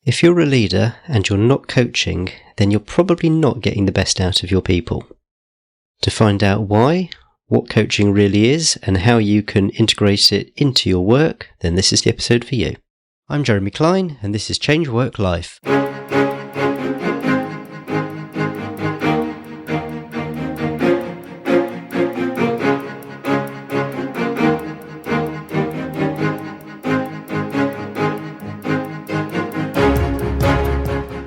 If you're a leader and you're not coaching, then you're probably not getting the best out of your people. To find out why, what coaching really is, and how you can integrate it into your work, then this is the episode for you. I'm Jeremy Klein, and this is Change Work Life.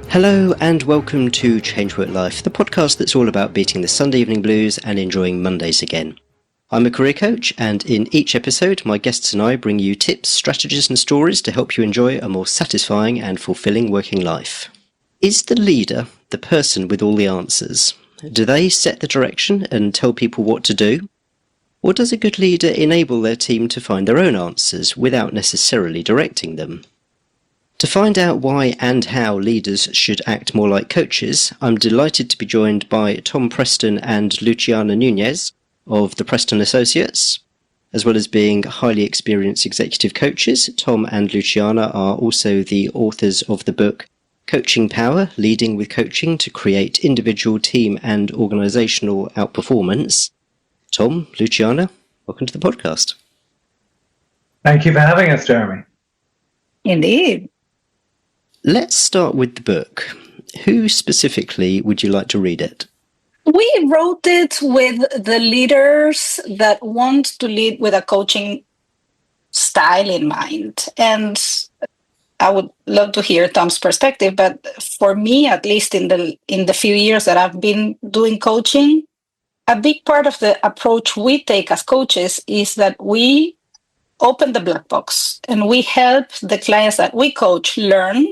Hello and welcome to Change Work Life, the podcast that's all about beating the Sunday evening blues and enjoying Mondays again. I'm a career coach, and in each episode my guests and I bring you tips, strategies and stories to help you enjoy a more satisfying and fulfilling working life. Is the leader the person with all the answers? Do they set the direction and tell people what to do? Or does a good leader enable their team to find their own answers without necessarily directing them? To find out why and how leaders should act more like coaches, I'm delighted to be joined by Preston and Luciana Nuñez of the Preston Associates. As well as being highly experienced executive coaches, Tom and Luciana are also the authors of the book Coaching Power, Leading with Coaching to Create Individual, Team and Organisational Outperformance. Tom, Luciana, welcome to the podcast. Thank you for having us, Jeremy. Indeed. Let's start with the book. Who specifically would you like to read it? We wrote it with the leaders that want to lead with a coaching style in mind. And I would love to hear Tom's perspective, but for me, at least in the few years that I've been doing coaching, a big part of the approach we take as coaches is that we open the black box and we help the clients that we coach learn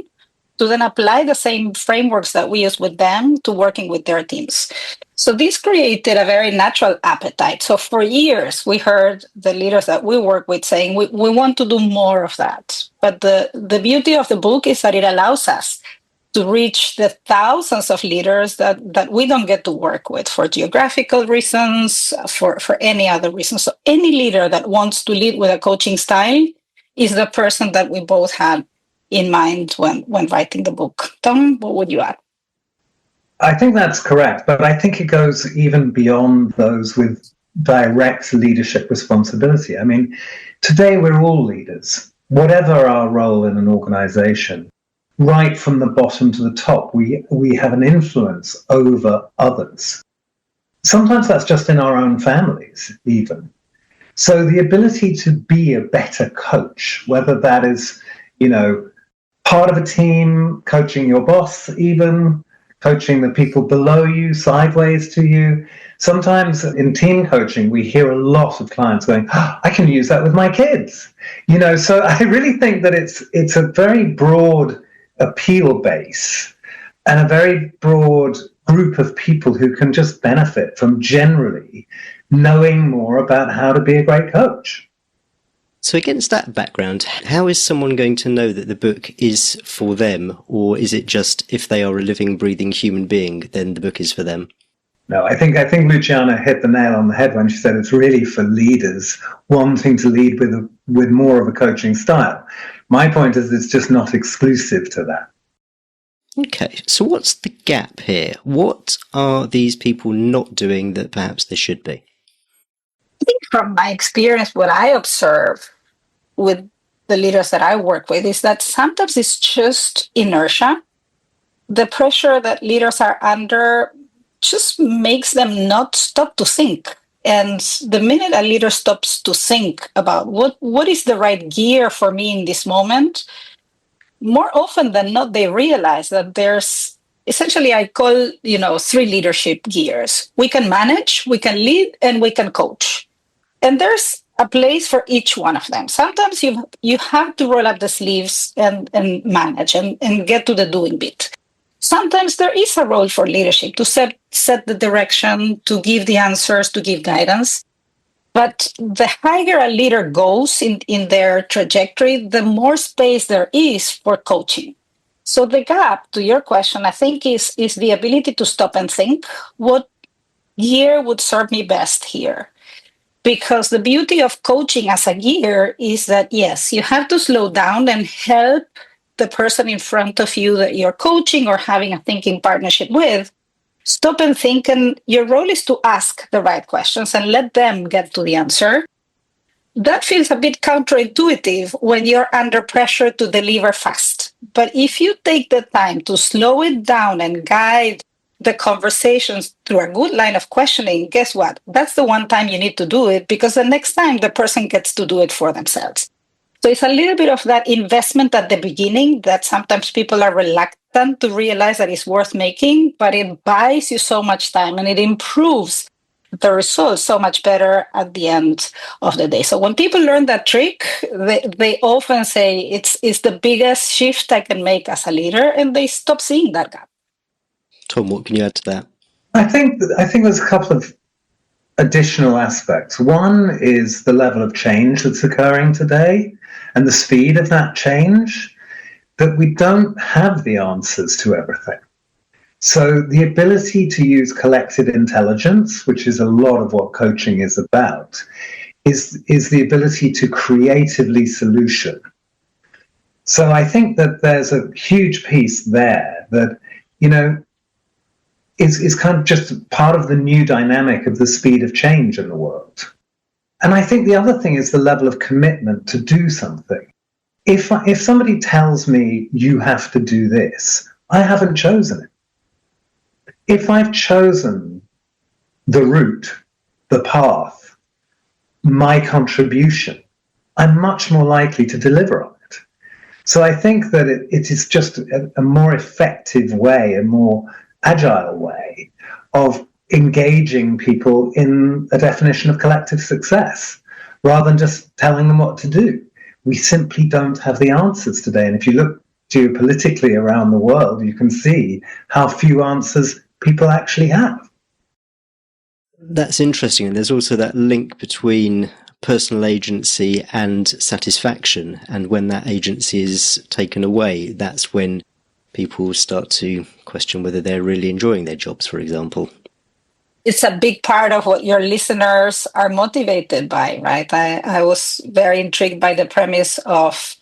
to then apply the same frameworks that we use with them to working with their teams. So this created a very natural appetite. So for years, we heard the leaders that we work with saying, we want to do more of that. But the beauty of the book is that it allows us to reach the thousands of leaders that we don't get to work with for geographical reasons, for any other reason. So any leader that wants to lead with a coaching style is the person that we both had in mind when writing the book. Tom, what would you add? I think that's correct, but I think it goes even beyond those with direct leadership responsibility. I mean, today we're all leaders, whatever our role in an organization. Right from the bottom to the top, we have an influence over others. Sometimes that's just in our own families, even. So the ability to be a better coach, whether that is, part of a team, coaching your boss, even coaching the people below you, sideways to you. Sometimes in team coaching, we hear a lot of clients going, I can use that with my kids. So I really think that it's a very broad appeal base and a very broad group of people who can just benefit from generally knowing more about how to be a great coach. So against that background, how is someone going to know that the book is for them? Or is it just if they are a living, breathing human being, then the book is for them? No, I think Luciana hit the nail on the head when she said it's really for leaders wanting to lead with more of a coaching style. My point is it's just not exclusive to that. Okay, so what's the gap here? What are these people not doing that perhaps they should be? I think from my experience, what I observe with the leaders that I work with is that sometimes it's just inertia. The pressure that leaders are under just makes them not stop to think. And the minute a leader stops to think about what is the right gear for me in this moment, more often than not, they realize that there's essentially, I call, three leadership gears. We can manage, we can lead, and we can coach. And there's a place for each one of them. Sometimes you have to roll up the sleeves and manage and get to the doing bit. Sometimes there is a role for leadership to set the direction, to give the answers, to give guidance. But the higher a leader goes in their trajectory, the more space there is for coaching. So the gap, to your question, I think is the ability to stop and think, what gear would serve me best here? Because the beauty of coaching as a gear is that, yes, you have to slow down and help the person in front of you that you're coaching or having a thinking partnership with, stop and think. And your role is to ask the right questions and let them get to the answer. That feels a bit counterintuitive when you're under pressure to deliver fast. But if you take the time to slow it down and guide the conversations through a good line of questioning, guess what? That's the one time you need to do it, because the next time the person gets to do it for themselves. So it's a little bit of that investment at the beginning that sometimes people are reluctant to realize that it's worth making, but it buys you so much time and it improves the results so much better at the end of the day. So when people learn that trick, they often say it's the biggest shift I can make as a leader, and they stop seeing that gap. Tom, what can you add to that? I think there's a couple of additional aspects. One is the level of change that's occurring today and the speed of that change, that we don't have the answers to everything. So the ability to use collective intelligence, which is a lot of what coaching is about, is the ability to creatively solution. So I think that there's a huge piece there that, is kind of just part of the new dynamic of the speed of change in the world. And I think the other thing is the level of commitment to do something. If somebody tells me you have to do this, I haven't chosen it. If I've chosen the route, the path, my contribution, I'm much more likely to deliver on it. So I think that it is just a more effective way, a more agile way of engaging people in a definition of collective success, rather than just telling them what to do. We simply don't have the answers today. And if you look geopolitically around the world, you can see how few answers people actually have. That's interesting. And there's also that link between personal agency and satisfaction. And when that agency is taken away, that's when people start to question whether they're really enjoying their jobs, for example. It's a big part of what your listeners are motivated by, right? I was very intrigued by the premise of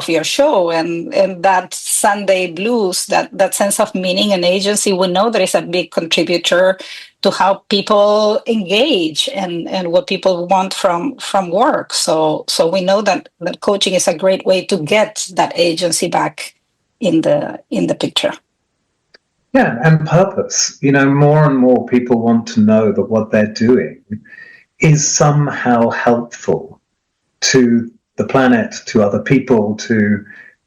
your show and that Sunday blues, that sense of meaning and agency. We know there is a big contributor to how people engage and what people want from work. So we know that coaching is a great way to get that agency back in the picture. Yeah, and purpose. More and more people want to know that what they're doing is somehow helpful to the planet, to other people, to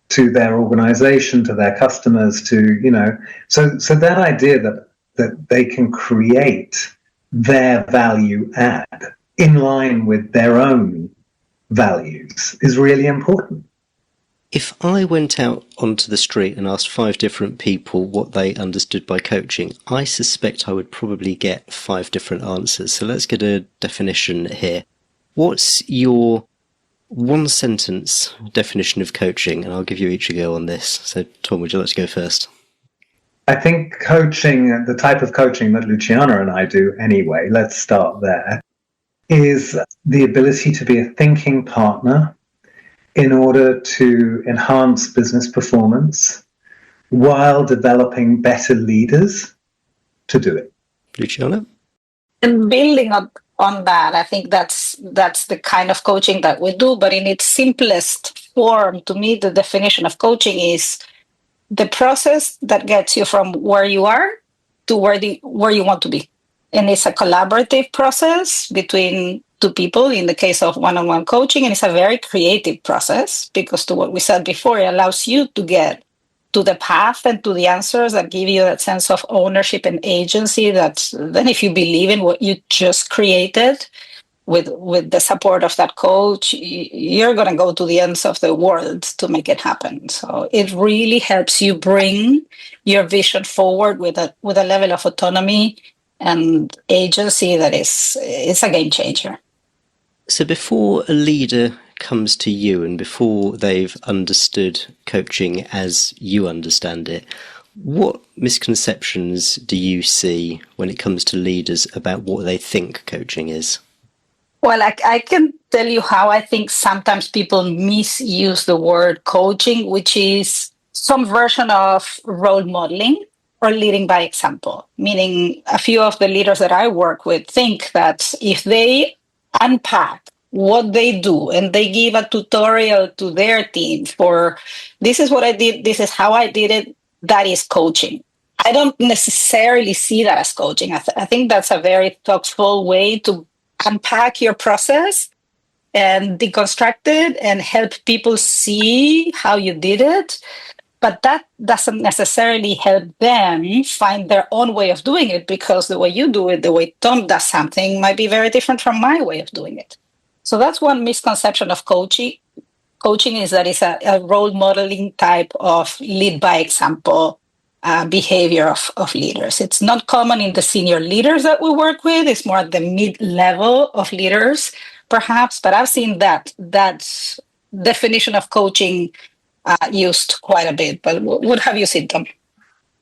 their organization, to their customers, so that idea that they can create their value add in line with their own values is really important. If I went out onto the street and asked 5 different people what they understood by coaching, I suspect I would probably get 5 different answers. So let's get a definition here. What's your one-sentence definition of coaching? And I'll give you each a go on this. So Tom, would you like to go first? I think coaching, the type of coaching that Luciana and I do anyway, let's start there, is the ability to be a thinking partner in order to enhance business performance while developing better leaders to do it. Luciana? And building on that, I think that's the kind of coaching that we do, but in its simplest form, to me, the definition of coaching is the process that gets you from where you are to where you want to be. And it's a collaborative process between 2 people in the case of one-on-one coaching. And it's a very creative process because, to what we said before, it allows you to get to the path and to the answers that give you that sense of ownership and agency that then, if you believe in what you just created with the support of that coach, you're going to go to the ends of the world to make it happen. So it really helps you bring your vision forward with a level of autonomy and agency that it's a game changer. So before a leader comes to you and before they've understood coaching as you understand it, what misconceptions do you see when it comes to leaders about what they think coaching is? Well, I can tell you how I think sometimes people misuse the word coaching, which is some version of role modeling or leading by example, meaning a few of the leaders that I work with think that if they unpack what they do and they give a tutorial to their team for this is what I did, this is how I did it, that is coaching. I don't necessarily see that as coaching. I think that's a very thoughtful way to unpack your process and deconstruct it and help people see how you did it. But that doesn't necessarily help them find their own way of doing it, because the way you do it, the way Tom does something might be very different from my way of doing it. So that's one misconception of coaching. Coaching is that it's a role modeling type of lead by example behavior of leaders. It's not common in the senior leaders that we work with. It's more at the mid-level of leaders, perhaps. But I've seen that definition of coaching used quite a bit. But what have you seen, Tom?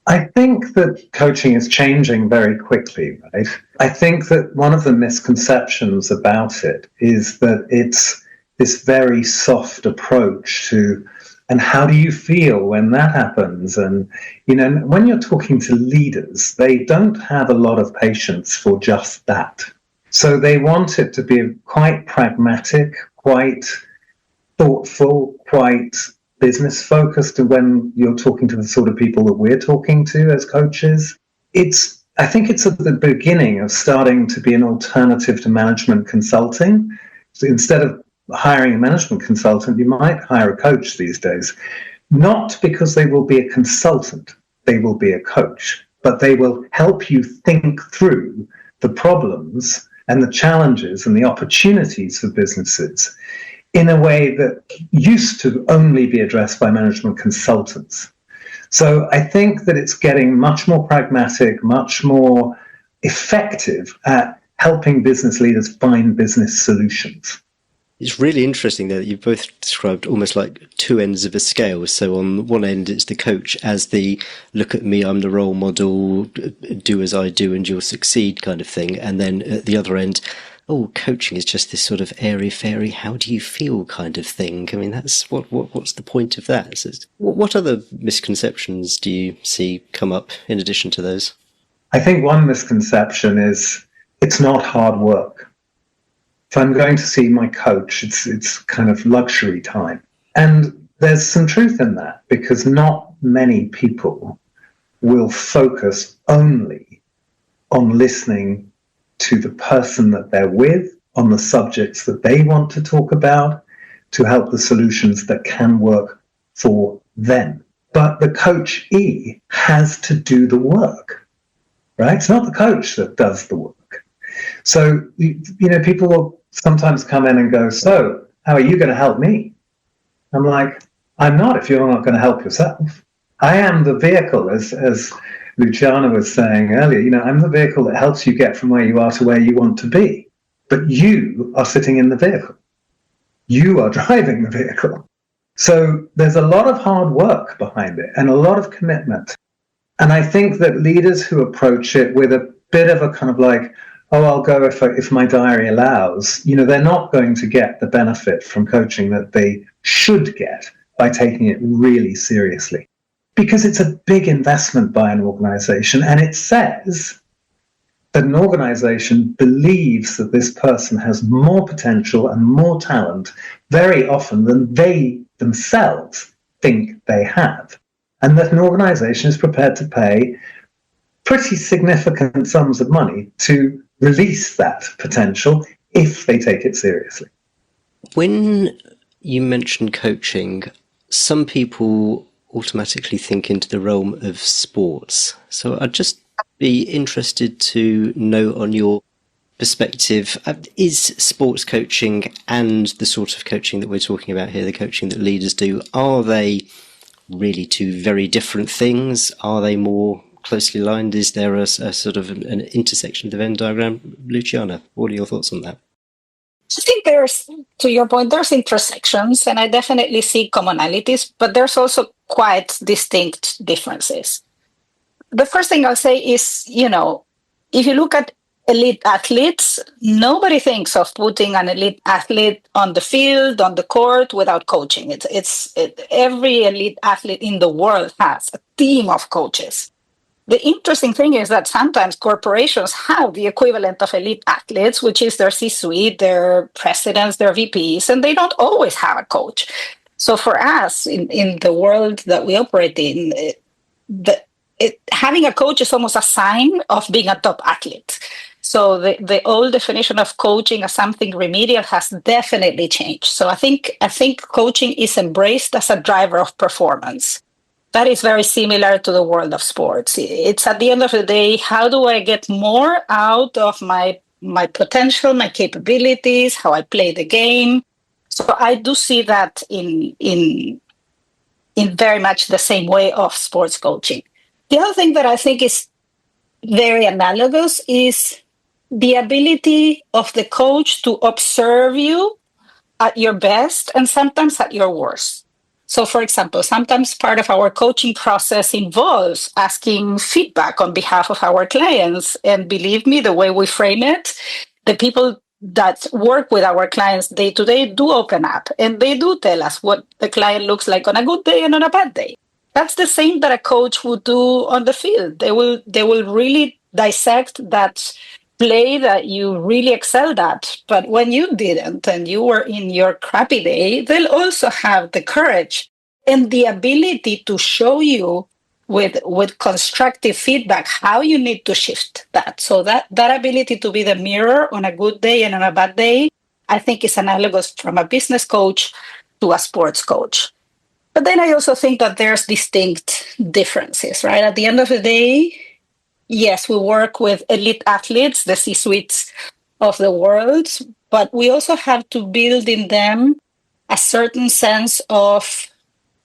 I think that coaching is changing very quickly, right? I think that one of the misconceptions about it is that it's this very soft approach to, and how do you feel when that happens? And, when you're talking to leaders, they don't have a lot of patience for just that. So they want it to be quite pragmatic, quite thoughtful, quite business focused. And when you're talking to the sort of people that we're talking to as coaches, I think it's at the beginning of starting to be an alternative to management consulting. So instead of hiring a management consultant, you might hire a coach these days, not because they will be a consultant, they will be a coach, but they will help you think through the problems and the challenges and the opportunities for businesses in a way that used to only be addressed by management consultants. So I think that it's getting much more pragmatic, much more effective at helping business leaders find business solutions. It's really interesting that you've both described almost like two ends of a scale. So on one end, it's the coach as the look at me, I'm the role model, do as I do and you'll succeed kind of thing. And then at the other end, coaching is just this sort of airy-fairy, how do you feel kind of thing. I mean, that's what's the point of that? So what other misconceptions do you see come up in addition to those? I think one misconception is it's not hard work. If I'm going to see my coach, it's kind of luxury time. And there's some truth in that, because not many people will focus only on listening to the person that they're with, on the subjects that they want to talk about, to help the solutions that can work for them. But the coachee has to do the work, right? It's not the coach that does the work. So, people will sometimes come in and go, so how are you going to help me? I'm like, I'm not, if you're not going to help yourself. I am the vehicle, as Luciana was saying earlier, I'm the vehicle that helps you get from where you are to where you want to be. But you are sitting in the vehicle. You are driving the vehicle. So there's a lot of hard work behind it and a lot of commitment. And I think that leaders who approach it with a bit of a kind of like, I'll go if my diary allows, they're not going to get the benefit from coaching that they should get by taking it really seriously. Because it's a big investment by an organization, and it says that an organization believes that this person has more potential and more talent very often than they themselves think they have. And that an organization is prepared to pay pretty significant sums of money to release that potential if they take it seriously. When you mention coaching, some people automatically think into the realm of sports. So I'd just be interested to know, on your perspective, is sports coaching and the sort of coaching that we're talking about here, the coaching that leaders do, are they really two very different things? Are they more closely aligned? Is there a sort of an intersection of the Venn diagram? Luciana, what are your thoughts on that? I think to your point, there's intersections, and I definitely see commonalities, but there's also quite distinct differences. The first thing I'll say is, if you look at elite athletes, nobody thinks of putting an elite athlete on the field, on the court, without coaching. Every elite athlete in the world has a team of coaches. The interesting thing is that sometimes corporations have the equivalent of elite athletes, which is their C-suite, their presidents, their VPs, and they don't always have a coach. So for us, in the world that we operate in, having a coach is almost a sign of being a top athlete. So the old definition of coaching as something remedial has definitely changed. So I think coaching is embraced as a driver of performance. That is very similar to the world of sports. It's at the end of the day, how do I get more out of my potential, my capabilities, how I play the game? So I do see that in very much the same way of sports coaching. The other thing that I think is very analogous is the ability of the coach to observe you at your best and sometimes at your worst. So, for example, sometimes part of our coaching process involves asking feedback on behalf of our clients. And believe me, the way we frame it, the people that work with our clients day to day do open up and they do tell us what the client looks like on a good day and on a bad day. That's the same that a coach would do on the field. They will really dissect that play that you really excelled at. But when you didn't and you were in your crappy day, they'll also have the courage and the ability to show you with constructive feedback how you need to shift that. So that ability to be the mirror on a good day and on a bad day, I think is analogous from a business coach to a sports coach. But then I also think that there's distinct differences, right? At the end of the day, yes, we work with elite athletes, the C-suites of the world, but we also have to build in them a certain sense of,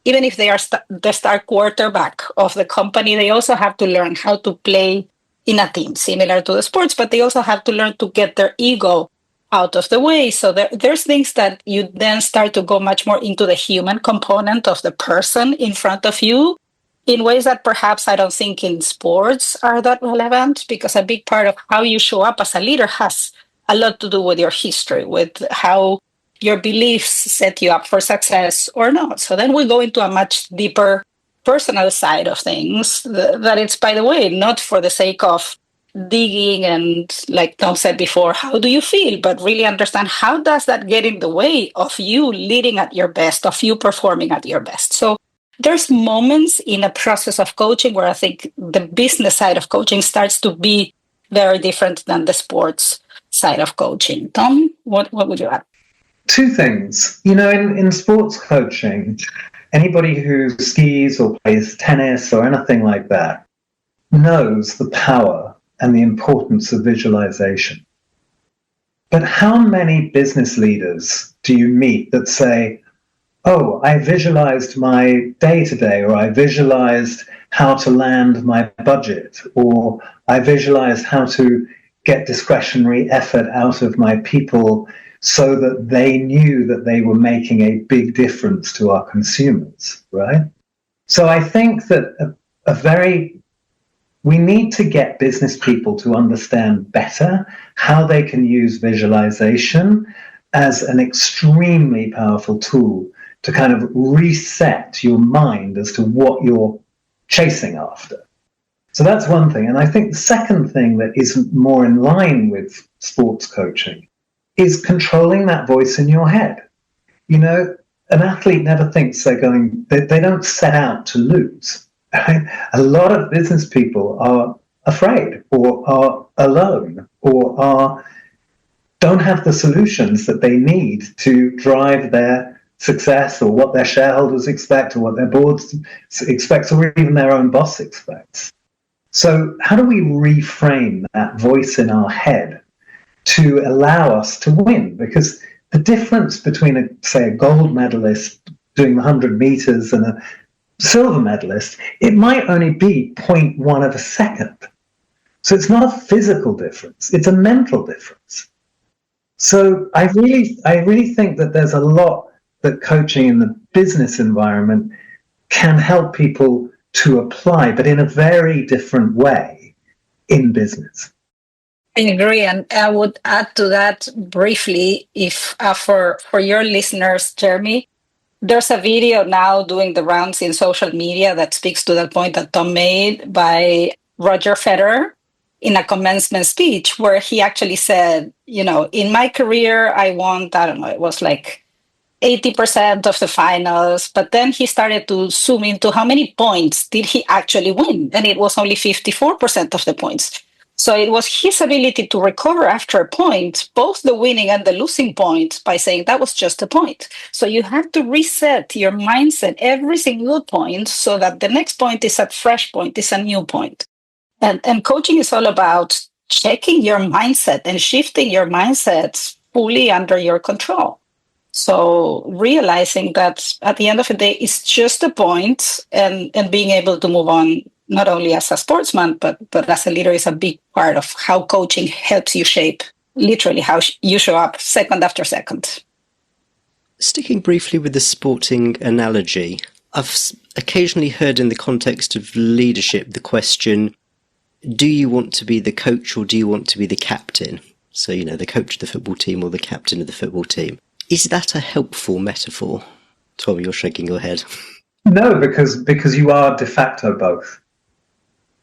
even if they are the star quarterback of the company, they also have to learn how to play in a team, similar to the sports, but they also have to learn to get their ego out of the way. So there's things that you then start to go much more into the human component of the person in front of you, in ways that perhaps I don't think in sports are that relevant, because a big part of how you show up as a leader has a lot to do with your history, with how your beliefs set you up for success or not. So then we go into a much deeper personal side of things that it's, by the way, not for the sake of digging and, like Tom said before, how do you feel, but really understand how does that get in the way of you leading at your best, of you performing at your best. So there's moments in a process of coaching where I think the business side of coaching starts to be very different than the sports side of coaching. Tom, what would you add? Two things. In sports coaching, anybody who skis or plays tennis or anything like that knows the power and the importance of visualization. But how many business leaders do you meet that say, oh, I visualized my day today, or I visualized how to land my budget, or I visualized how to get discretionary effort out of my people so that they knew that they were making a big difference to our consumers, right? So I think that we need to get business people to understand better how they can use visualization as an extremely powerful tool to kind of reset your mind as to what you're chasing after. So that's one thing. And I think the second thing that is more in line with sports coaching is controlling that voice in your head. An athlete never thinks they don't set out to lose. Right? A lot of business people are afraid or are alone or don't have the solutions that they need to drive their success, or what their shareholders expect, or what their boards expect, or even their own boss expects. So how do we reframe that voice in our head to allow us to win? Because the difference between, a gold medalist doing the 100 meters and a silver medalist, it might only be 0.1 of a second. So it's not a physical difference, it's a mental difference. So I really think that there's a lot that coaching in the business environment can help people to apply, but in a very different way in business. I agree, and I would add to that briefly, if for your listeners, Jeremy, there's a video now doing the rounds in social media that speaks to the point that Tom made by Roger Federer in a commencement speech, where he actually said, in my career, I won, I don't know, it was like 80% of the finals, but then he started to zoom into how many points did he actually win, and it was only 54% of the points. So it was his ability to recover after a point, both the winning and the losing point, by saying that was just a point. So you have to reset your mindset every single point so that the next point is a fresh point, is a new point. And coaching is all about checking your mindset and shifting your mindset fully under your control. So realizing that at the end of the day, it's just a point, and being able to move on, not only as a sportsman, but as a leader, is a big part of how coaching helps you shape literally how you show up second after second. Sticking briefly with the sporting analogy, I've occasionally heard in the context of leadership the question, do you want to be the coach or do you want to be the captain? So, the coach of the football team or the captain of the football team. Is that a helpful metaphor? Tom, you're shaking your head. No, because you are de facto both,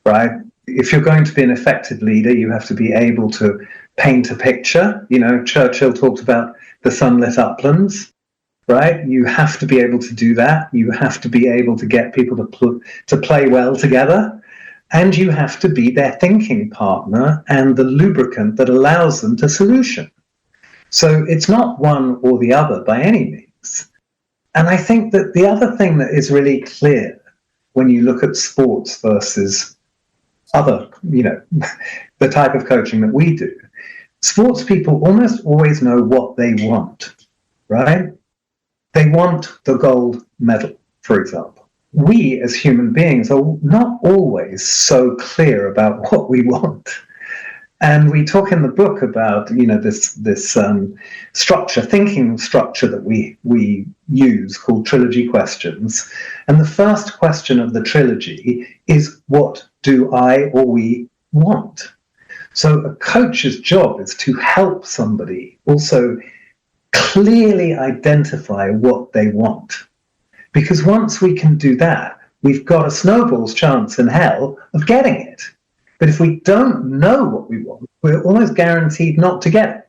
right? If you're going to be an effective leader, you have to be able to paint a picture. Churchill talked about the sunlit uplands, right? You have to be able to do that. You have to be able to get people to play well together. And you have to be their thinking partner and the lubricant that allows them to solution. So it's not one or the other by any means. And I think that the other thing that is really clear when you look at sports versus other, the type of coaching that we do, sports people almost always know what they want, right? They want the gold medal, for example. We as human beings are not always so clear about what we want. And we talk in the book about, this structure, thinking structure that we use called trilogy questions. And the first question of the trilogy is, what do I or we want? So a coach's job is to help somebody also clearly identify what they want. Because once we can do that, we've got a snowball's chance in hell of getting it. But if we don't know what we want, we're almost guaranteed not to get it.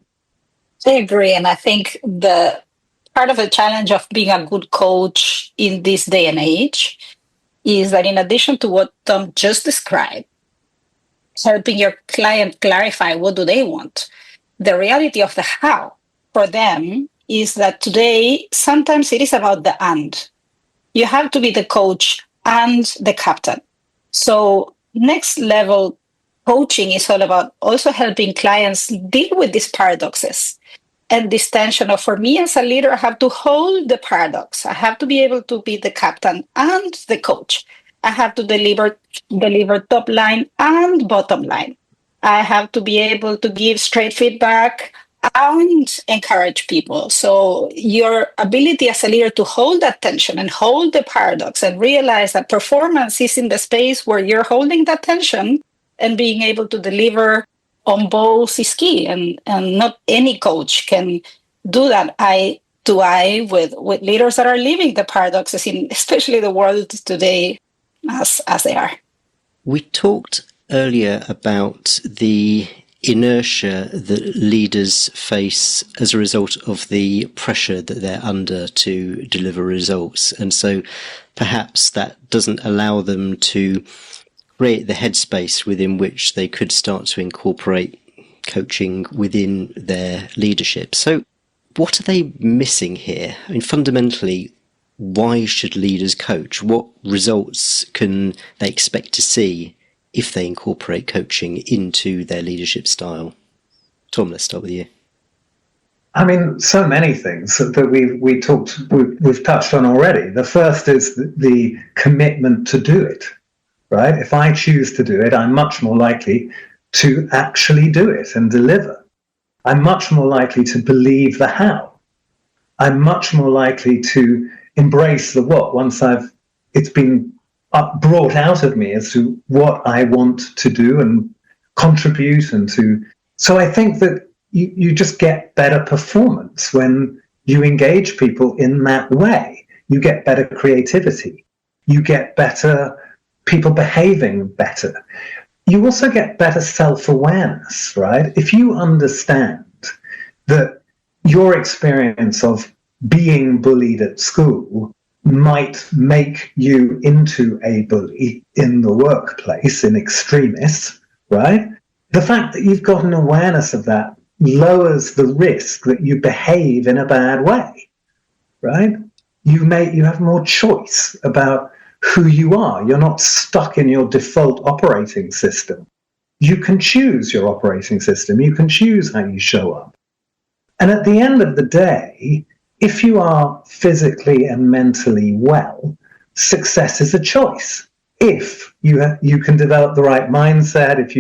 I agree. And I think the part of the challenge of being a good coach in this day and age is that, in addition to what Tom just described, helping your client clarify what do they want, the reality of the how for them is that today, sometimes it is about the and. You have to be the coach and the captain. So next level coaching is all about also helping clients deal with these paradoxes and this tension of, for me as a leader, I have to hold the paradox. I have to be able to be the captain and the coach. I have to deliver top line and bottom line. I have to be able to give straight feedback and encourage people. So your ability as a leader to hold that tension and hold the paradox and realize that performance is in the space where you're holding that tension and being able to deliver on both is key. And not any coach can do that eye to eye with leaders that are living the paradoxes in especially the world today as they are. We talked earlier about the inertia that leaders face as a result of the pressure that they're under to deliver results. And so perhaps that doesn't allow them to create the headspace within which they could start to incorporate coaching within their leadership. So what are they missing here? I mean, fundamentally, why should leaders coach? What results can they expect to see if they incorporate coaching into their leadership style? Tom, let's start with you. I mean, so many things that we've touched on already. The first is the commitment to do it, right? If I choose to do it, I'm much more likely to actually do it and deliver. I'm much more likely to believe the how. I'm much more likely to embrace the what once it's been brought out of me as to what I want to do and contribute and to So I think that you just get better performance when you engage people in that way. You get better creativity. You get better people behaving better. You also get better self-awareness, right? If you understand that your experience of being bullied at school might make you into a bully in the workplace, in extremis, right? The fact that you've got an awareness of that lowers the risk that you behave in a bad way, right? You have more choice about who you are. You're not stuck in your default operating system. You can choose your operating system. You can choose how you show up. And at the end of the day, if you are physically and mentally well, success is a choice. If you can develop the right mindset, if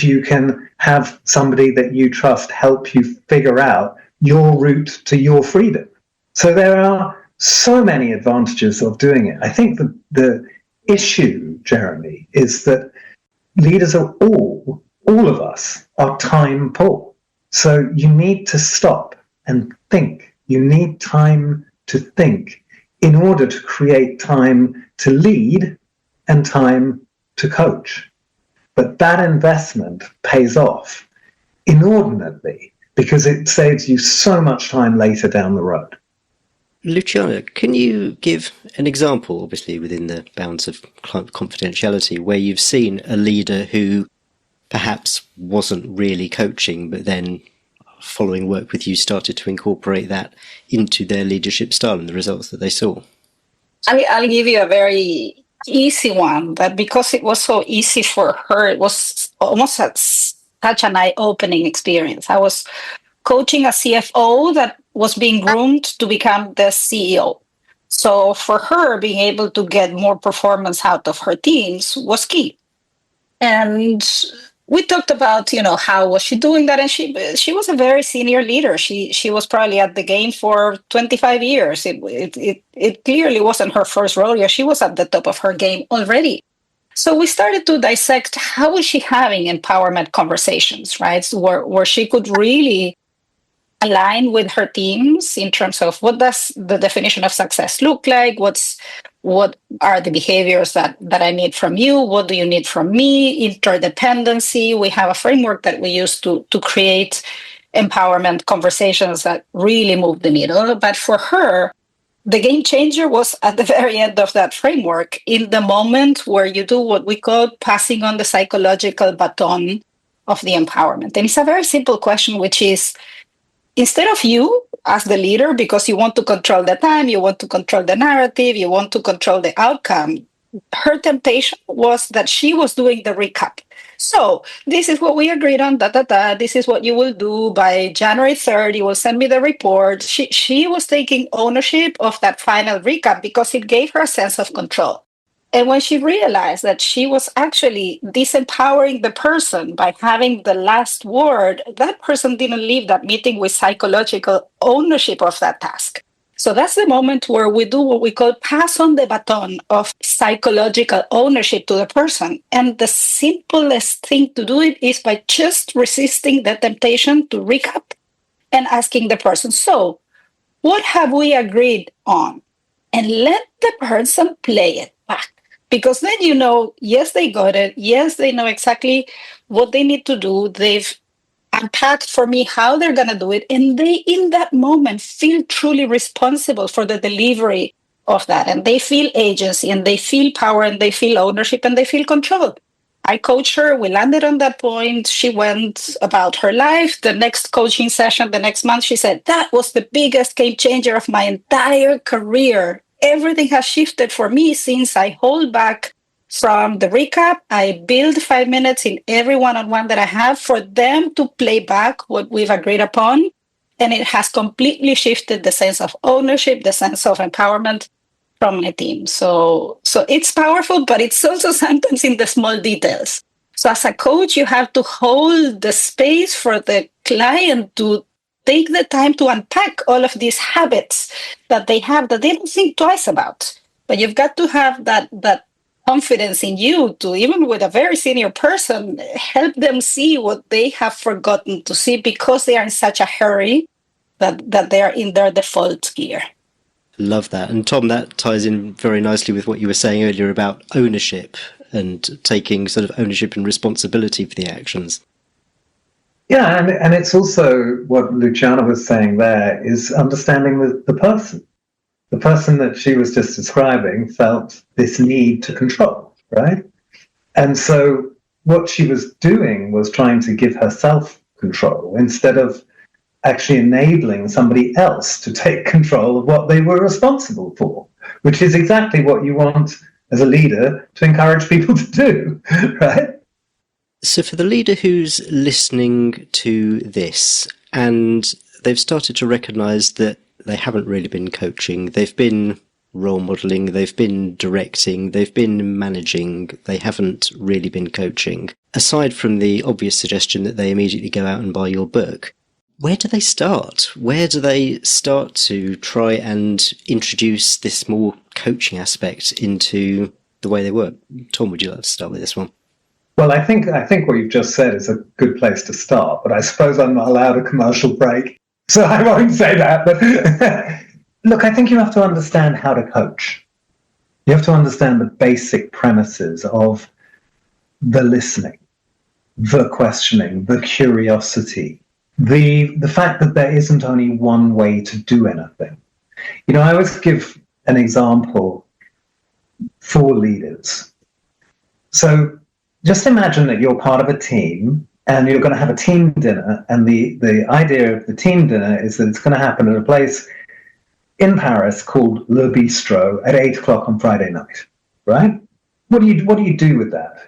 you can have somebody that you trust help you figure out your route to your freedom. So there are so many advantages of doing it. I think the issue, Jeremy, is that leaders are all of us are time poor. So you need to stop and think. You need time to think in order to create time to lead and time to coach. But that investment pays off inordinately because it saves you so much time later down the road. Luciana, can you give an example, obviously within the bounds of confidentiality, where you've seen a leader who perhaps wasn't really coaching, but then following work with you started to incorporate that into their leadership style and the results that they saw? I'll give you a very easy one, that because it was so easy for her, it was almost such an eye-opening experience. I was coaching a CFO that was being groomed to become the CEO. So for her, being able to get more performance out of her teams was key. And we talked about, how was she doing that? And she was a very senior leader. She was probably at the game for 25 years. It clearly wasn't her first rodeo. She was at the top of her game already. So we started to dissect how was she having empowerment conversations, right? So where she could really align with her teams in terms of what does the definition of success look like? What are the behaviors that I need from you? What do you need from me? Interdependency. We have a framework that we use to create empowerment conversations that really move the needle. But for her, the game changer was at the very end of that framework, in the moment where you do what we call passing on the psychological baton of the empowerment. And it's a very simple question, which is, instead of you as the leader, because you want to control the time, you want to control the narrative, you want to control the outcome, her temptation was that she was doing the recap. So this is what we agreed on, this is what you will do by January 3rd, you will send me the report. She was taking ownership of that final recap because it gave her a sense of control. And when she realized that she was actually disempowering the person by having the last word, that person didn't leave that meeting with psychological ownership of that task. So that's the moment where we do what we call pass on the baton of psychological ownership to the person. And the simplest thing to do it is by just resisting the temptation to recap and asking the person, so what have we agreed on? And let the person play it back. Because then yes, they got it. Yes, they know exactly what they need to do. They've unpacked for me how they're going to do it. And they, in that moment, feel truly responsible for the delivery of that. And they feel agency, and they feel power, and they feel ownership, and they feel control. I coached her. We landed on that point. She went about her life. The next coaching session, the next month, she said, that was the biggest game changer of my entire career. Everything has shifted for me since I hold back from the recap. I build 5 minutes in every one-on-one that I have for them to play back what we've agreed upon. And it has completely shifted the sense of ownership, the sense of empowerment from my team. So it's powerful, but it's also sometimes in the small details. So as a coach, you have to hold the space for the client to take the time to unpack all of these habits that they have that they don't think twice about. But you've got to have that confidence in you to, even with a very senior person, help them see what they have forgotten to see because they are in such a hurry that they are in their default gear. Love that. And Tom, that ties in very nicely with what you were saying earlier about ownership and taking sort of ownership and responsibility for the actions. Yeah, and it's also what Luciana was saying there is understanding the person. The person that she was just describing felt this need to control, right? And so what she was doing was trying to give herself control instead of actually enabling somebody else to take control of what they were responsible for, which is exactly what you want as a leader to encourage people to do, right? So for the leader who's listening to this and they've started to recognise that they haven't really been coaching, they've been role modelling, they've been directing, they've been managing, they haven't really been coaching, aside from the obvious suggestion that they immediately go out and buy your book, where do they start? Where do they start to try and introduce this more coaching aspect into the way they work? Tom, would you like to start with this one? Well, I think what you've just said is a good place to start, but I suppose I'm not allowed a commercial break, so I won't say that. But look, I think you have to understand how to coach. You have to understand the basic premises of the listening, the questioning, the curiosity, the fact that there isn't only one way to do anything. You know, I always give an example for leaders. So just imagine that you're part of a team and you're going to have a team dinner, and the idea of the team dinner is that it's going to happen at a place in Paris called Le Bistro at 8:00 on Friday night, right? What do you do with that?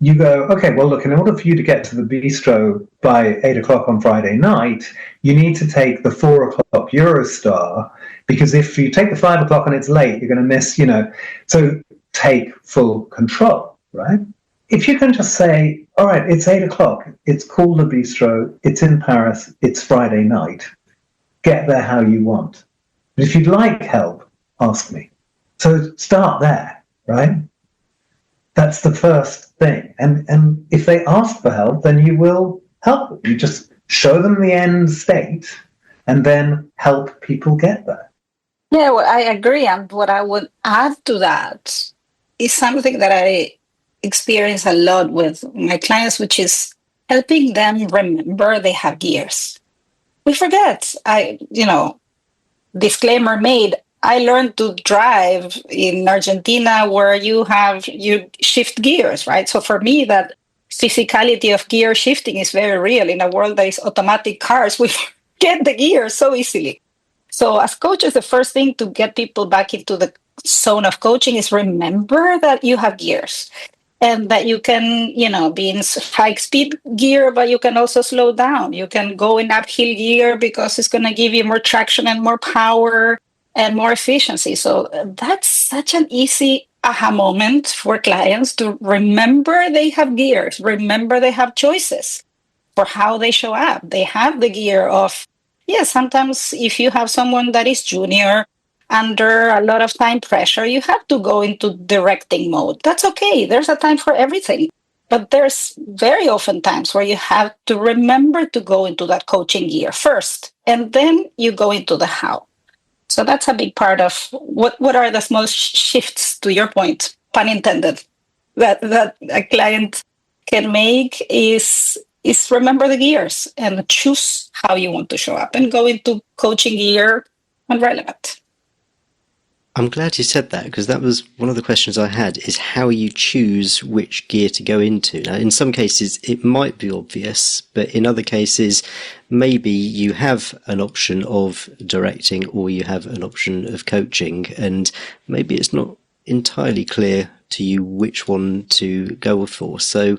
You go, okay, well, look, in order for you to get to the bistro by 8:00 on Friday night, you need to take the 4:00 Eurostar, because if you take the 5:00 and it's late, you're going to miss, so take full control, right? If you can just say, all right, it's 8:00, it's called the bistro, it's in Paris, it's Friday night, get there how you want. But if you'd like help, ask me. So start there, right? That's the first thing. And if they ask for help, then you will help them. You just show them the end state and then help people get there. Yeah, well, I agree. And what I would add to that is something that I experience a lot with my clients, which is helping them remember they have gears. We forget. Disclaimer made, I learned to drive in Argentina where you shift gears, right? So for me, that physicality of gear shifting is very real. In a world that is automatic cars, we forget the gears so easily. So as coaches, the first thing to get people back into the zone of coaching is remember that you have gears. And that you can, be in high speed gear, but you can also slow down. You can go in uphill gear because it's going to give you more traction and more power and more efficiency. So that's such an easy aha moment for clients to remember they have gears, remember they have choices for how they show up. They have the gear of, sometimes if you have someone that is junior, under a lot of time pressure, you have to go into directing mode. That's okay. There's a time for everything. But there's very often times where you have to remember to go into that coaching gear first, and then you go into the how. So that's a big part of what are the small shifts, to your point, pun intended, that a client can make is remember the gears and choose how you want to show up and go into coaching gear and relevant. I'm glad you said that, because that was one of the questions I had, is how you choose which gear to go into. Now, in some cases, it might be obvious, but in other cases, maybe you have an option of directing or you have an option of coaching, and maybe it's not entirely clear to you which one to go for. So,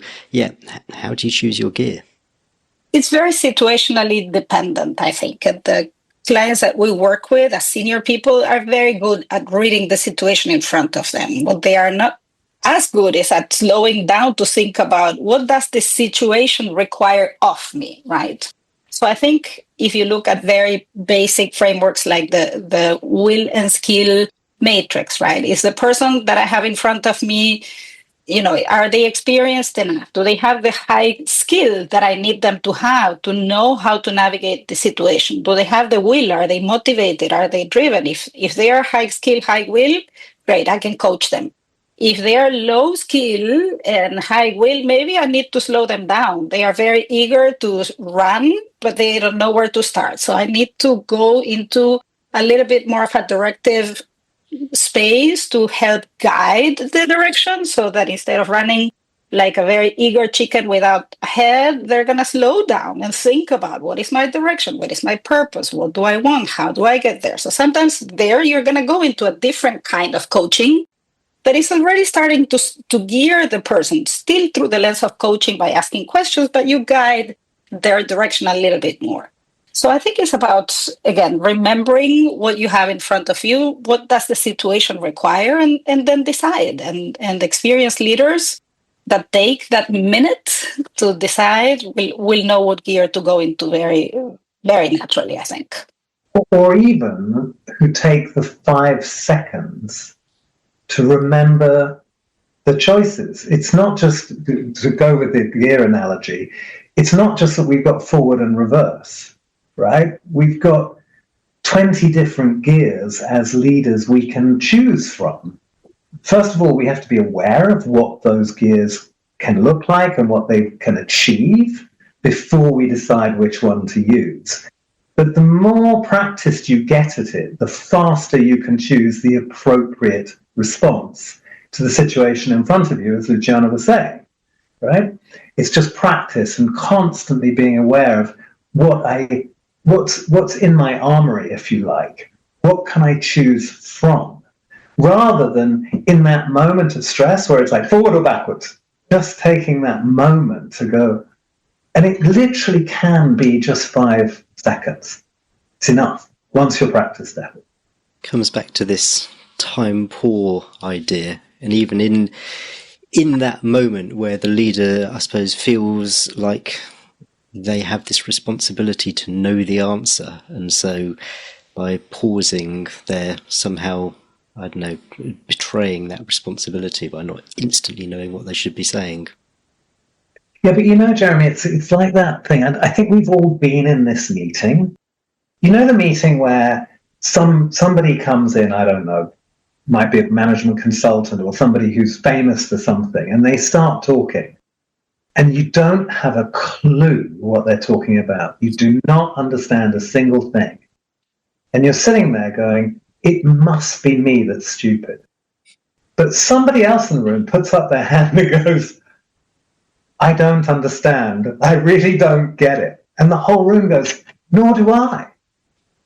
how do you choose your gear? It's very situationally dependent, I think. The clients that we work with as senior people are very good at reading the situation in front of them. What they are not as good is at slowing down to think about what does the situation require of me, right? So I think if you look at very basic frameworks like the will and skill matrix, right? Is the person that I have in front of me, are they experienced enough? Do they have the high skill that I need them to have to know how to navigate the situation? Do they have the will? Are they motivated? Are they driven? If they are high skill, high will, great, I can coach them. If they are low skill and high will, maybe I need to slow them down. They are very eager to run, but they don't know where to start. So I need to go into a little bit more of a directive space to help guide the direction, so that instead of running like a very eager chicken without a head, they're going to slow down and think about, what is my direction? What is my purpose? What do I want? How do I get there? So sometimes there you're going to go into a different kind of coaching that is already starting to gear the person, still through the lens of coaching by asking questions, but you guide their direction a little bit more. So I think it's about, again, remembering what you have in front of you, what does the situation require, and then decide. And experienced leaders that take that minute to decide will know what gear to go into very, very naturally, I think. Or even who take the 5 seconds to remember the choices. It's not just, to go with the gear analogy, it's not just that we've got forward and reverse, right? We've got 20 different gears as leaders we can choose from. First of all, we have to be aware of what those gears can look like and what they can achieve before we decide which one to use. But the more practiced you get at it, the faster you can choose the appropriate response to the situation in front of you, as Luciana was saying, right? It's just practice and constantly being aware of what's in my armory, if you like. What can I choose from? Rather than in that moment of stress where it's like forward or backwards, just taking that moment to go. And it literally can be just 5 seconds. It's enough once you're practiced at it. Comes back to this time poor idea. And even in that moment where the leader, I suppose, feels like they have this responsibility to know the answer. And so by pausing, they're somehow, I don't know, betraying that responsibility by not instantly knowing what they should be saying. Yeah, but Jeremy, it's like that thing. And I think we've all been in this meeting. The meeting where somebody comes in, I don't know, might be a management consultant or somebody who's famous for something, and they start talking. And you don't have a clue what they're talking about. You do not understand a single thing. And you're sitting there going, it must be me that's stupid. But somebody else in the room puts up their hand and goes, I don't understand. I really don't get it. And the whole room goes, nor do I.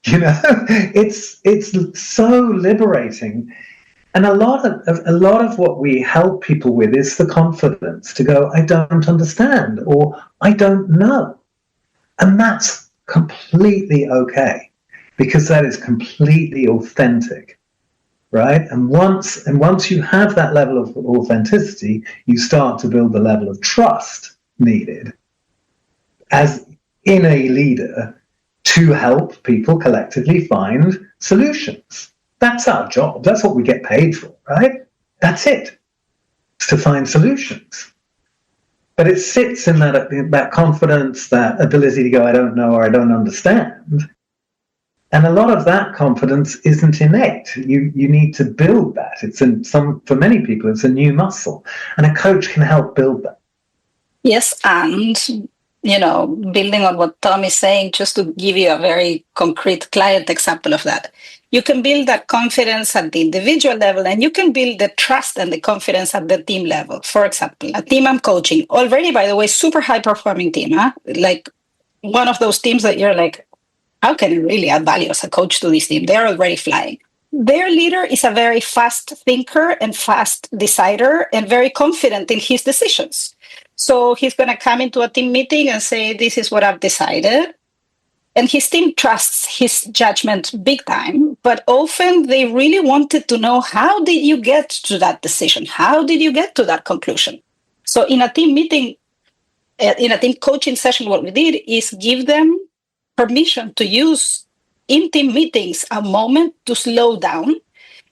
It's so liberating. And a lot of what we help people with is the confidence to go, I don't understand, or I don't know. And that's completely okay, because that is completely authentic, right? And once you have that level of authenticity, you start to build the level of trust needed as in a leader to help people collectively find solutions. That's our job. That's what we get paid for, right? That's it. It's to find solutions. But it sits in that confidence, that ability to go, I don't know, or I don't understand. And a lot of that confidence isn't innate. You need to build that. For many people, it's a new muscle. And a coach can help build that. Yes, and building on what Tom is saying, just to give you a very concrete client example of that, you can build that confidence at the individual level, and you can build the trust and the confidence at the team level. For example, a team I'm coaching, already, by the way, super high-performing team, like one of those teams that you're like, how can I really add value as a coach to this team? They're already flying. Their leader is a very fast thinker and fast decider and very confident in his decisions. So he's going to come into a team meeting and say, this is what I've decided. And his team trusts his judgment big time. But often they really wanted to know, how did you get to that decision? How did you get to that conclusion? So in a team meeting, in a team coaching session, what we did is give them permission to use in team meetings a moment to slow down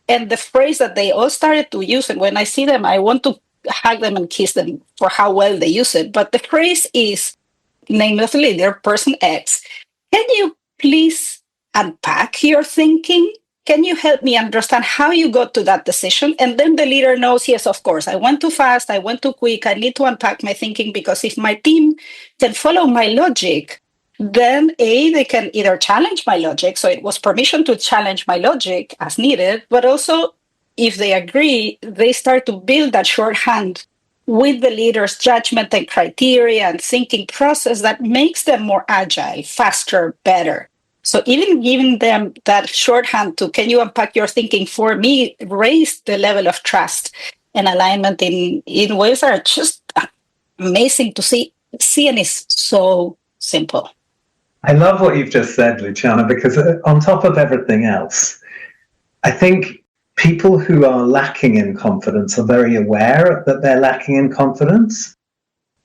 And the phrase that they all started to use, and when I see them, I want to hug them and kiss them for how well they use it. But the phrase is, name of the leader, person X, can you please unpack your thinking? Can you help me understand how you got to that decision? And then the leader knows, yes, of course, I went too fast, I went too quick, I need to unpack my thinking, because if my team can follow my logic, then they can either challenge my logic. So it was permission to challenge my logic as needed, but also if they agree, they start to build that shorthand with the leader's judgment and criteria and thinking process that makes them more agile, faster, better. So even giving them that shorthand to, can you unpack your thinking for me, raised the level of trust and alignment in ways that are just amazing to see, and is so simple. I love what you've just said, Luciana, because on top of everything else, I think people who are lacking in confidence are very aware that they're lacking in confidence.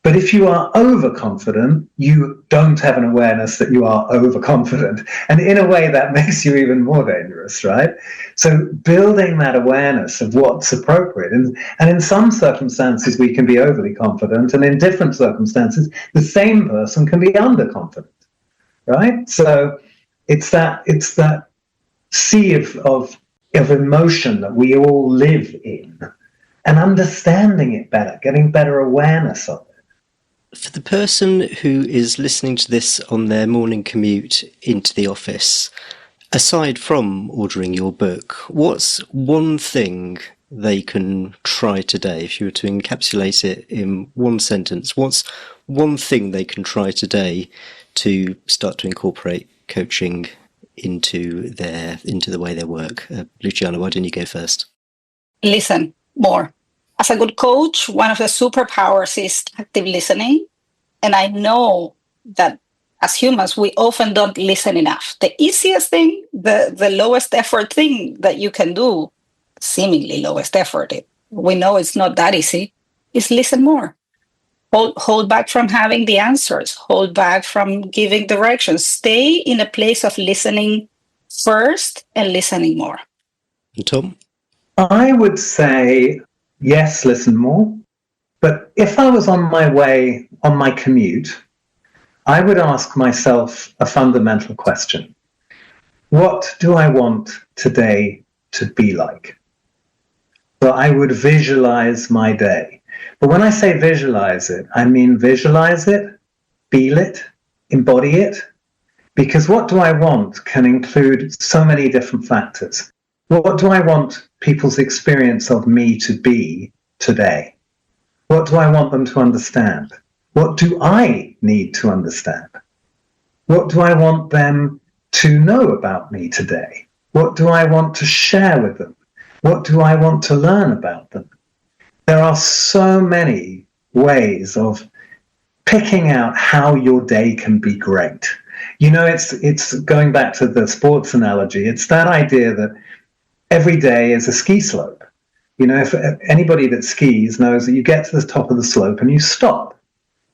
But if you are overconfident, you don't have an awareness that you are overconfident. And in a way, that makes you even more dangerous, right? So building that awareness of what's appropriate. And in some circumstances, we can be overly confident. And in different circumstances, the same person can be underconfident, right? So it's that sea of emotion that we all live in, and understanding it better, getting better awareness of it. For the person who is listening to this on their morning commute into the office, aside from ordering your book, what's one thing they can try today? If you were to encapsulate it in one sentence, what's one thing they can try today to start to incorporate coaching into the way they work? Luciana, why don't you go first? Listen more. As a good coach, one of the superpowers is active listening. And I know that as humans, we often don't listen enough. The easiest thing, the lowest effort thing that you can do, seemingly lowest effort, we know it's not that easy, is listen more. Hold back from having the answers. Hold back from giving directions. Stay in a place of listening first and listening more. And Tom? I would say, yes, listen more. But if I was on my way, on my commute, I would ask myself a fundamental question. What do I want today to be like? So I would visualize my day. But when I say visualize it, I mean visualize it, feel it, embody it. Because what do I want can include so many different factors. What do I want people's experience of me to be today? What do I want them to understand? What do I need to understand? What do I want them to know about me today? What do I want to share with them? What do I want to learn about them? There are so many ways of picking out how your day can be great. You know, it's going back to the sports analogy. It's that idea that every day is a ski slope. You know, if anybody that skis knows that you get to the top of the slope and you stop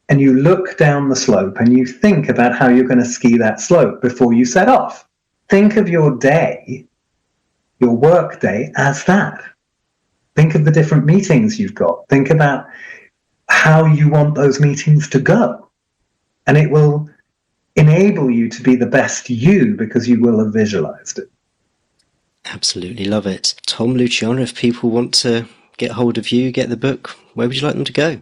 and you look down the slope and you think about how you're going to ski that slope before you set off. Think of your day, your work day, as that. Think of the different meetings you've got. Think about how you want those meetings to go. And it will enable you to be the best you because you will have visualized it. Absolutely love it. Tom, Luciana, if people want to get hold of you, get the book, where would you like them to go?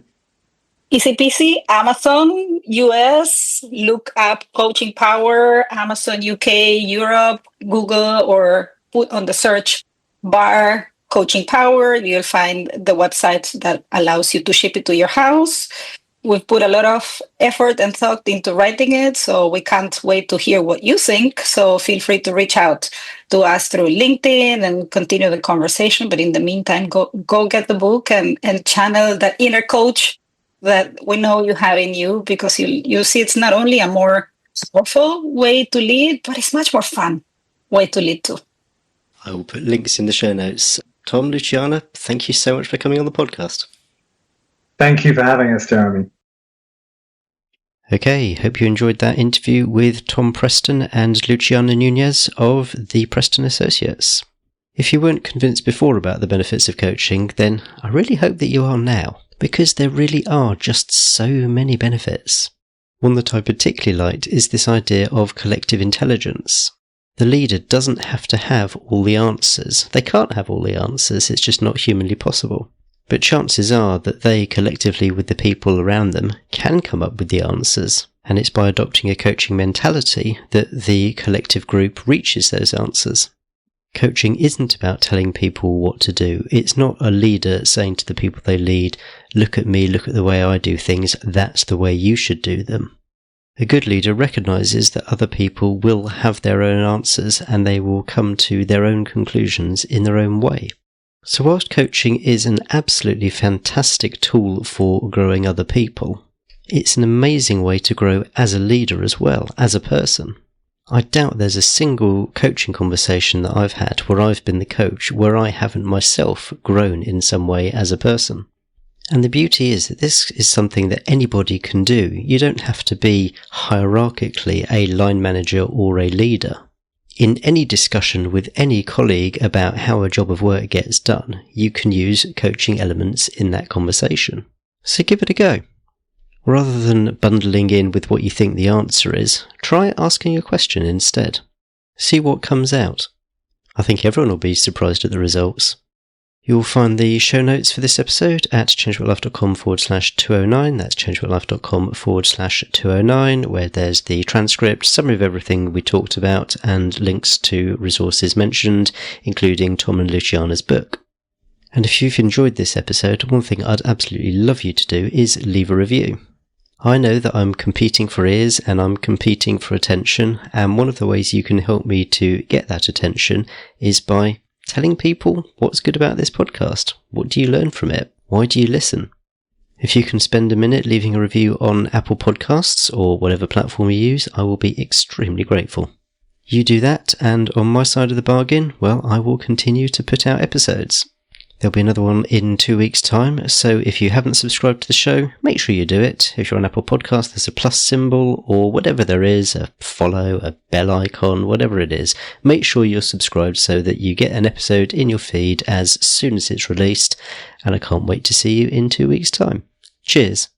Easy peasy, Amazon US, look up Coaching Power, Amazon UK, Europe, Google, or put on the search bar Coaching Power. You'll find the website that allows you to ship it to your house. We've put a lot of effort and thought into writing it, so we can't wait to hear what you think. So feel free to reach out to us through LinkedIn and continue the conversation. But in the meantime, go get the book and channel that inner coach that we know you have in you, because you see it's not only a more powerful way to lead, but it's much more fun way to lead too. I will put links in the show notes. Tom, Luciana, thank you so much for coming on the podcast. Thank you for having us, Jeremy. Okay, hope you enjoyed that interview with Tom Preston and Luciana Nuñez of the Preston Associates. If you weren't convinced before about the benefits of coaching, then I really hope that you are now, because there really are just so many benefits. One that I particularly liked is this idea of collective intelligence. The leader doesn't have to have all the answers. They can't have all the answers, it's just not humanly possible. But chances are that they, collectively with the people around them, can come up with the answers. And it's by adopting a coaching mentality that the collective group reaches those answers. Coaching isn't about telling people what to do. It's not a leader saying to the people they lead, look at me, look at the way I do things, that's the way you should do them. A good leader recognises that other people will have their own answers and they will come to their own conclusions in their own way. So whilst coaching is an absolutely fantastic tool for growing other people, it's an amazing way to grow as a leader as well, as a person. I doubt there's a single coaching conversation that I've had where I've been the coach where I haven't myself grown in some way as a person. And the beauty is that this is something that anybody can do. You don't have to be hierarchically a line manager or a leader. In any discussion with any colleague about how a job of work gets done, you can use coaching elements in that conversation. So give it a go. Rather than bundling in with what you think the answer is, try asking a question instead. See what comes out. I think everyone will be surprised at the results. You'll find the show notes for this episode at changewhatlife.com/209. That's changewhatlife.com/209, where there's the transcript, summary of everything we talked about, and links to resources mentioned, including Tom and Luciana's book. And if you've enjoyed this episode, one thing I'd absolutely love you to do is leave a review. I know that I'm competing for ears and I'm competing for attention, and one of the ways you can help me to get that attention is by telling people what's good about this podcast. What do you learn from it? Why do you listen? If you can spend a minute leaving a review on Apple Podcasts or whatever platform you use, I will be extremely grateful. You do that, and on my side of the bargain, well, I will continue to put out episodes. There'll be another one in 2 weeks' time, so if you haven't subscribed to the show, make sure you do it. If you're on Apple Podcasts, there's a plus symbol, or whatever there is, a follow, a bell icon, whatever it is. Make sure you're subscribed so that you get an episode in your feed as soon as it's released, and I can't wait to see you in 2 weeks' time. Cheers.